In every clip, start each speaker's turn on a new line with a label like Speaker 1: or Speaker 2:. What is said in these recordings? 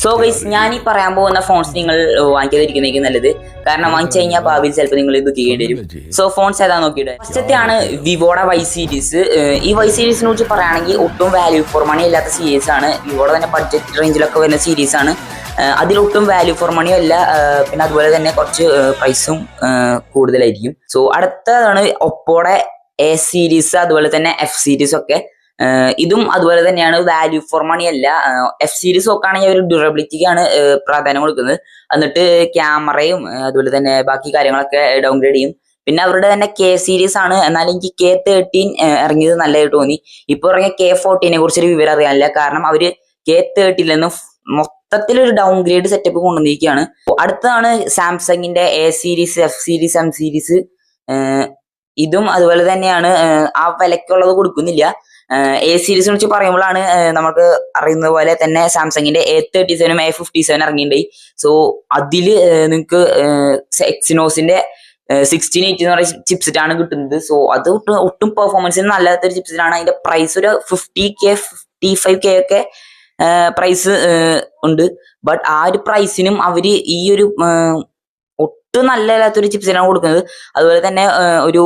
Speaker 1: So guys, ഞാൻ ഈ പറയാൻ പോകുന്ന ഫോൺസ് നിങ്ങൾ വാങ്ങിക്കാതിരിക്കുന്നതായിരിക്കും നല്ലത്. കാരണം വാങ്ങിച്ചു കഴിഞ്ഞാൽ ഭാവിയിൽ ചിലപ്പോൾ നിങ്ങൾ ഇത് ചെയ്യേണ്ടി വരും. സോ ഫോൺസ് ഏതാ നോക്കിയിട്ട് ഫസ്റ്റത്തെ ആണ് വിവോയുടെ വൈ സീരീസ്. ഈ വൈ സീരീസിനെ കുറിച്ച് പറയുകയാണെങ്കിൽ ഒട്ടും വാല്യൂ ഫോർ മണി അല്ലാത്ത സീരീസ് ആണ്. വിവോയുടെ തന്നെ ബഡ്ജറ്റ് റേഞ്ചിലൊക്കെ വരുന്ന സീരീസ് ആണ്. അതിലൊട്ടും വാല്യൂ ഫോർ മണിയും അല്ല. പിന്നെ അതുപോലെ തന്നെ കുറച്ച് പ്രൈസും കൂടുതലായിരിക്കും. സോ അടുത്തതാണ് ഒപ്പോയുടെ എ സീരീസ്, അതുപോലെ തന്നെ എഫ് സീരീസ് ഒക്കെ. ഇതും അതുപോലെ തന്നെയാണ്, വാല്യൂ ഫോർ മണി അല്ല. എഫ് സീരീസ് നോക്കുകയാണെങ്കിൽ അവർ ഡ്യൂറബിലിറ്റിക്കാണ് പ്രാധാന്യം കൊടുക്കുന്നത്. എന്നിട്ട് ക്യാമറയും അതുപോലെ തന്നെ ബാക്കി കാര്യങ്ങളൊക്കെ ഡൗൺഗ്രേഡ് ചെയ്യും. പിന്നെ അവരുടെ തന്നെ കെ സീരീസ് ആണ്. എന്നാൽ എനിക്ക് K13 ഇറങ്ങിയത് നല്ലതായിട്ട് തോന്നി. ഇപ്പൊ ഇറങ്ങിയ K14 കുറിച്ചൊരു വിവരം അറിയാനില്ല. കാരണം അവര് K13 നിന്നും മൊത്തത്തിലൊരു ഡൗൺഗ്രേഡ് സെറ്റപ്പ് കൊണ്ടുവന്നിരിക്കുകയാണ്. അടുത്തതാണ് സാംസങ്ങിന്റെ A series, F series, M series. ഇതും അതുപോലെ തന്നെയാണ്, ആ വിലക്കുള്ളത് കൊടുക്കുന്നില്ല. എ സീരീസിനെ കുറിച്ച് പറയുമ്പോഴാണ് നമുക്ക് അറിയുന്നത് പോലെ തന്നെ സാംസങ്ങിന്റെ A37 A57 ഇറങ്ങിയിട്ടുണ്ടായി. സോ അതില് നിങ്ങൾക്ക് എക്സിനോസിന്റെ 1680 എന്ന് പറയുന്ന ചിപ്സെറ്റ് ആണ് കിട്ടുന്നത്. സോ അത് ഒട്ടും പെർഫോമൻസിന് നല്ലാത്തൊരു ചിപ്സെറ്റ് ആണ്. അതിന്റെ പ്രൈസ് ഒരു 50K 55K ഒക്കെ പ്രൈസ് ഉണ്ട്. ബട്ട് ആ ഒരു പ്രൈസിനും അവര് ഈ ഒരു ഒട്ടും നല്ലൊരു ചിപ്സെറ്റാണ് കൊടുക്കുന്നത്. അതുപോലെ തന്നെ ഒരു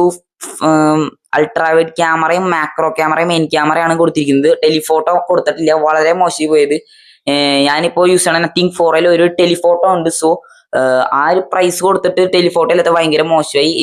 Speaker 1: അൾട്രാവൈഡ് ക്യാമറയും മാക്രോ ക്യാമറയും മെയിൻ ക്യാമറയാണ് കൊടുത്തിരിക്കുന്നത്. ടെലിഫോട്ടോ കൊടുത്തിട്ടില്ല, വളരെ മോശമായി പോയത്. ഞാനിപ്പോ യൂസ് ചെയ്യണ നത്തിങ് 4 ഒരു ടെലിഫോട്ടോ ഉണ്ട്. സോ ആ ഒരു പ്രൈസ് കൊടുത്തിട്ട് ടെലിഫോട്ടോ ഇല്ലാത്ത ഭയങ്കര മോശമായി.